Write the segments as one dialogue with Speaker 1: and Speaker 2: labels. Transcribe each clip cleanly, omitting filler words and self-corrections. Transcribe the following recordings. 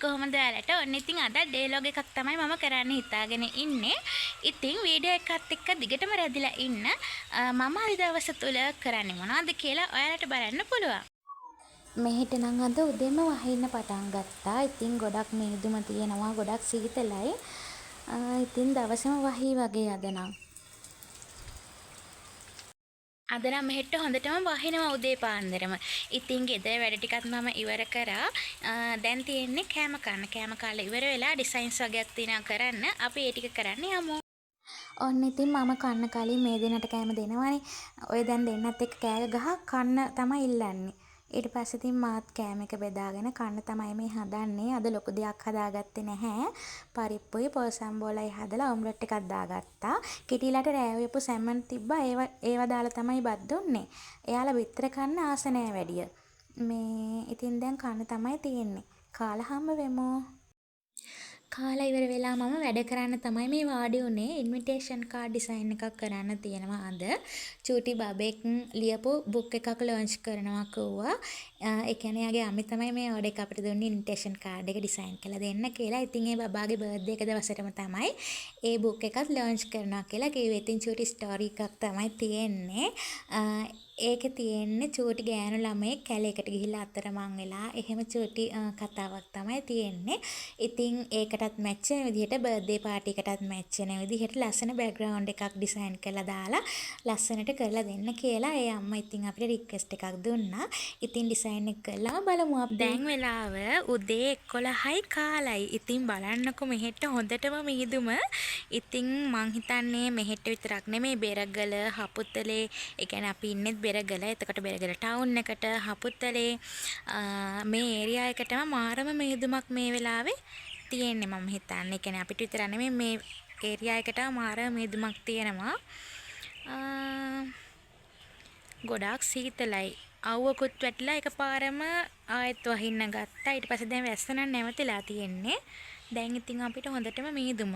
Speaker 1: කොහොමද ඔයාලට? ඔන්න ඉතින් අද ඩේලොග් එකක් තමයි මම කරන්න හිතාගෙන ඉන්නේ. ඉතින් වීඩියෝ එකත් එක්ක දිගටම රැඳිලා ඉන්න. මම අද දවස තුල කරන්නේ මොනවද කියලා ඔයාලට බලන්න පුළුවන්.
Speaker 2: මෙහෙට නම් අද උදේම වහින්න පටන් ගත්තා. ඉතින් ගොඩක් මේදුම තියෙනවා, ගොඩක් සීතලයි. ඉතින් දවසම වහී වගේ අද නම්.
Speaker 1: අද නම් මෙහෙට හොඳටම වහිනවා උදේ පාන්දරම. ඉතින් ගෙදර වැඩ ටිකත් මම ඉවර කරා. දැන් තියෙන්නේ කෑම කන්න. කෑම කාලා ඉවර වෙලා ඩිසයින්ස් වගේක් තියෙනවා කරන්න. අපි ඒ ටික කරන්න යමු.
Speaker 2: ඔන්න ඉතින් මම කන්න කලින් මේ දෙන්නට කෑම දෙනවනේ. ඔය දැන් දෙන්නත් එක්ක කෑග ගහ කන්න තමයි ඉල්ලන්නේ. ඊට පස්සේ ඉතින් මාත් කෑම එක බෙදාගෙන කන්න තමයි මේ හදන්නේ. අද ලොකු දෙයක් හදාගත්තේ නැහැ. පරිප්පුයි පොල් සම්බෝලයි හදලා ඔම්ලට් එකක් දාගත්තා. කිටිලාට රෑ උයපු සැමන් තිබ්බා. ඒව දාලා තමයි බත් දුන්නේ. එයාලා විතර කන්න ආස නැහැ වැඩිය. මේ ඉතින් දැන් කන්න තමයි තියෙන්නේ. කාලා හම්බ වෙමු. කාලා ඉවර වෙලා මම වැඩ කරන්න තමයි මේ වාඩි උනේ. ඉන්විටේෂන් කාඩ් ඩිසයින් එකක් කරන්න තියෙනවා අද. චූටි බබෙක් ලියපු බුක් එකක් ලොන්ච් කරනවා කිව්වා. ඒ කියන්නේ යාගේ අම්මි තමයි මේ ඕඩර් එක අපිට දුන්නේ ඉන්විටේෂන් කාඩ් එක ඩිසයින් කරලා දෙන්න කියලා. ඉතින් ඒ බබාගේ බර්ත්ඩේ එක දවසටම තමයි ඒ බුක් එකත් ලොන්ච් කරනවා කියලා කිව්වේ. ඉතින් චූටි ස්ටෝරි එකක් තමයි තියෙන්නේ. ඒකේ තියෙන්නේ චූටි ගෑනු ළමයෙක් කැලේකට ගිහිල්ලා අතරමං වෙලා එහෙම චූටි කතාවක් තමයි තියෙන්නේ. ඉතින් ඒකටත් මැච් වෙන විදිහට බර්ත්ඩේ පාටි එකටත් මැච් වෙන විදිහට ලස්සන බෑග්ග්‍රවුන්ඩ් එකක් ඩිසයින් කරලා දාලා ලස්සනට කරලා දෙන්න කියලා ඒ අම්මා ඉතින් අපිට රික්වෙස්ට් එකක් දුන්නා. ඉතින් ඩිසයින් එක කරලා බලමු අපි.
Speaker 1: දැන් වෙලාව උදේ 11යි කාලයි. ඉතින් බලන්නකො මෙහෙට හොඳටම මිහිදුම. ඉතින් මං හිතන්නේ මෙහෙට විතරක් නෙමෙයි බෙරගල, හපුතලේ, ඒ කියන්නේ අපි ඉන්නේ බෙරගල. එතකොට බෙරගල ටවුන් එකට හපුතලේ මේ ඒරියා එකටම මාරම මිහිදුමක් මේ වෙලාවේ තියෙන්නේ මම හිතන්නේ. ඒ කියන්නේ අපිට විතර නෙමෙයි මේ ඒරියා එකට මාරම මිහිදුමක් තියෙනවා. ගොඩාක් සීතලයි. අවුවකුත් වැටිලා එකපාරම ආයෙත් වහින්න ගත්තා. ඊට පස්සේ දැන් වැස්ස නම් නැවතිලා තියෙන්නේ. දැන් ඉතින් අපිට හොඳටම මිහිදුම.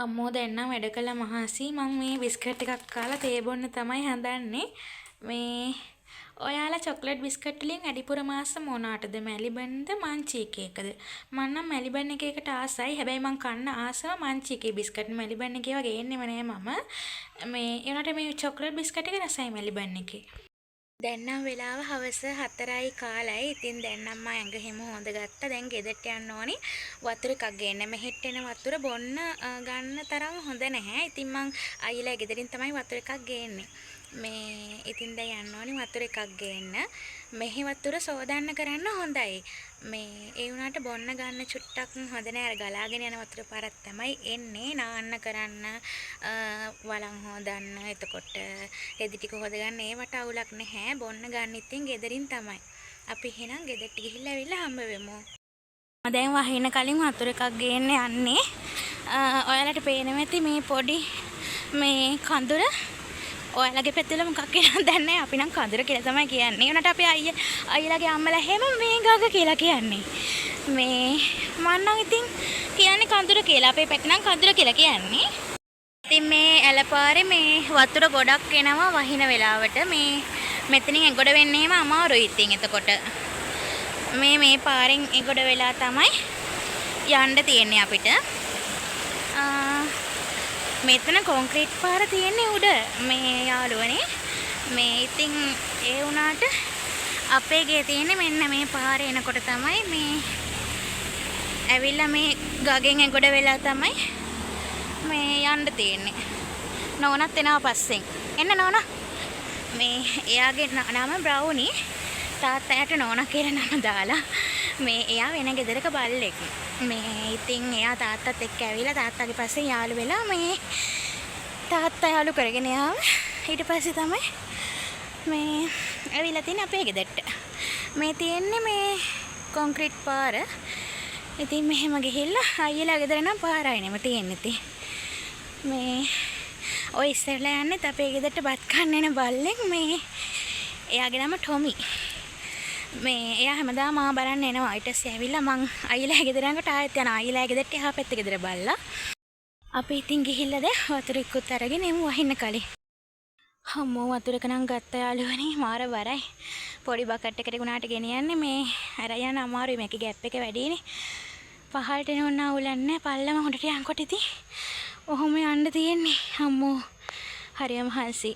Speaker 1: අම්මෝ දැන් නම් වැඩ කළ මහසි මම මේ බිස්කට් එකක් කාලා තේ බොන්න තමයි හදන්නේ. මේ ඔයාලා චොක්ලට් බිස්කට් වලින් අඩිපුර මාස මොනාටද? මැලිබන්ද මංචි එකේකද? මම නම් මැලිබන් එකේකට ආසයි. හැබැයි මං කන්න ආසම මංචි එකේ බිස්කට්. මැලිබන් එකේ වගේ එන්නෙම නෑ මම. මේ ඒනට මේ චොක්ලට් බිස්කට් එක රසයි මැලිබන් එකේ. දැන් නම් වෙලාව හවස 4යි කාලයි. ඉතින් දැන් නම් මම ඇඟ හිම හොඳ ගත්තා. දැන් ගෙදරට යන්න ඕනි වතුර එකක් ගේන්න. මෙහෙට එන වතුර බොන්න ගන්න තරම් හොඳ නැහැ. ඉතින් මං අයිලා ගෙදරින් තමයි වතුර එකක් ගේන්නේ. මේ ඉතින් දැන් යන්න ඕනි වතුර එකක් ගේන්න. මෙහි වතුර සෝදන්න කරන්න හොඳයි. මේ ඒ වුණාට බොන්න ගන්න චුට්ටක් හොඳ නෑ. අර ගලාගෙන යන වතුර පාරක් තමයි එන්නේ. නාන්න කරන්න, වලං හොදන්න, එතකොට රෙදි ටික හොදගන්න ඒවට අවුලක් නැහැ. බොන්න ගන්න ඉතින් ගෙදරින් තමයි. අපි එහෙනම් ගෙදරට ගිහිල්ලා ඇවිල්ලා හම්බ වෙමු. දැන් වහින්න කලින් වතුර එකක් ගේන්න යන්නේ. ඔයාලට පේනවා ඇති මේ පොඩි මේ කඳුර. ඔයාලගේ පැත්තවල මොකක් කියනවද දන්නේ නැහැ. අපි නම් කඳුර කියලා තමයි කියන්නේ. උනට අපි අයියාගේ අම්මලා හැම මේ ගඟ කියලා කියන්නේ. මේ මම නම් ඉතින් කියන්නේ කඳුර කියලා. අපේ පැත්ත නම් කඳුර කියලා කියන්නේ. ඉතින් මේ ඇලපාරේ මේ වතුර ගොඩක් එනවා වහින වෙලාවට. මේ මෙතනින් එගොඩ වෙන්නේම අමාරුයි ඉතින්. එතකොට මේ පාරෙන් එගොඩ වෙලා තමයි යන්න තියෙන්නේ අපිට. මෙතන කොන්ක්‍රීට් පාර තියෙන්නේ උඩ මේ යාළුවනේ. මේ ඉතින් ඒ වුණාට අපේ ගේ තියෙන්නේ මෙන්න මේ පාරේ එනකොට තමයි මේ ඇවිල්ලා මේ ගගෙන් එගොඩ වෙලා තමයි මේ යන්න තියෙන්නේ. නෝනත් එනවා පස්සෙන්. එන්න නෝනා. මේ එයාගේ නම බ්‍රවුනි. තාත්තයාට නෝනා කියලා නම දාලා. මේ එයා වෙන ගෙදරක බල්ලෙක්. මේ ඉතින් එයා තාත්තත් එක්ක ඇවිල්ලා තාත්තාගේ පස්සේ යාළු වෙලා මේ තාත්තා යාළු කරගෙන ආව. ඊට පස්සේ තමයි මේ ඇවිල්ලා තියෙන්නේ අපේ ගෙදරට. මේ තියෙන්නේ මේ කොන්ක්‍රීට් පාර. ඉතින් මෙහෙම ගිහිල්ලා අයියලා ගෙදර නම් පාරයි නෙම තියෙන්නේ ඉතින්. මේ ඔය ඉස්සරලා යන්නේ අපේ ගෙදරට බත් කන්න එන බල්ලෙක්. මේ එයාගේ නම ටොමි. මේ එයා හැමදාම මා බලන්න එනවා. ඊට පස්සේ ඇවිල්ලා මං අයියලා ගෙදර ළඟට ආයෙත් යනවා. අයියලා ගෙදරට එහා පැත්තේ ගෙදර බල්ලා. අපි ඉතින් ගිහිල්ලා දැන් වතුර ඉක්කුත් අරගෙන එමු වහින්න කලින්. අම්මෝ වතුරක නම් ගත්ත යාළුවනේ මාර වරයි. පොඩි බකට් එකකට ගුණාට ගෙනියන්නේ මේ අර යන අමාරුයි මේකේ ગેප් එක වැඩිනේ. පහළට එනෝන්න අවුලන්නේ පල්ලම හොඳට යන්කොට ඉතින්. ඔහොම යන්න තියෙන්නේ. අම්මෝ හරියම හල්සි.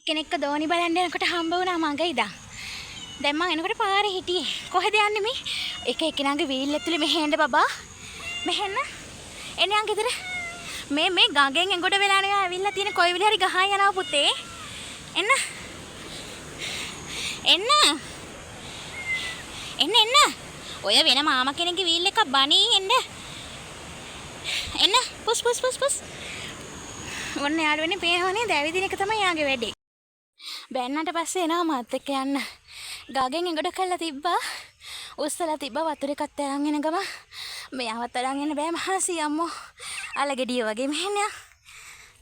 Speaker 1: කෙනෙක්ව දෝනි බලන්න යනකොට හම්බ වුණා මගේ ඉඳන්. දැන් මං එනකොට පාරේ හිටියේ. කොහෙද යන්නේ මේ? එක එක්කෙනාගේ වීල් ඇතුලේ මෙහෙන්න බබා. මෙහෙන්න. එන්නේ යන් ගෙදර. මේ ගඟෙන් එගොඩ වෙලා නේ ඇවිල්ලා තියෙන කොයි විදිහ හරි ගහන් යනවා පුතේ. එන්න. එන්න. එන්න. ඔය වෙන මාමා කෙනෙක්ගේ වීල් එකක් බණී එන්න. එන්න. පුස්. ඔන්න යාළුවනේ පේනවනේ දැවිදින එක තමයි යාගේ වැඩේ. බැන්නට පස්සේ එනවා මාත් එක්ක යන්න. ගගෙන් එගොඩ කළා තිබ්බා. උස්සලා තිබ්බා වතුර එකත් අරන් එන ගම. මෙයාවත් අරන් එන්න බෑ මහසි අම්මෝ. අලගෙඩිය වගේ මෙහෙන්න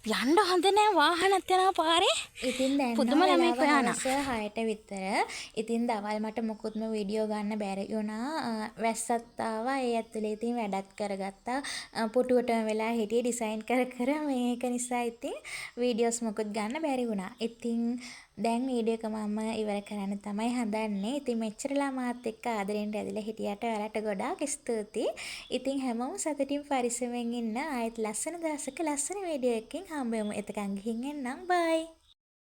Speaker 1: යන්න හොඳ නෑ වාහනත් යනවා පාරේ.
Speaker 2: ඉතින් දැන්
Speaker 1: පුදුම ළමෙක් හොයනවා. 6ට විතර. ඉතින් දවල් මට මොකුත්ම වීඩියෝ ගන්න බැරි වුණා. වැස්සත් ආවා. ඒ ඇතුලේ ඉතින් වැඩත් කරගත්තා. පුටුවටම වෙලා හිටියේ ඩිසයින් කර මේක නිසා ඉතින් වීඩියෝස් මොකුත් ගන්න බැරි වුණා. ඉතින් දැන් වීඩියෝ එක මම ඉවර කරන්න තමයි හදන්නේ. ඉතින් මෙච්චරලා මාත් එක්ක ආදරෙන් රැඳිලා හිටියට ඔයාලට ගොඩාක් ස්තුතියි. ඉතින් හැමෝම සතුටින් පරිස්සමෙන් ඉන්න. ආයෙත් ලස්සන දවසක ලස්සන වීඩියෝ එකකින් හම්බෙමු. එතකන් ගිහින් එන්නම්. බයි.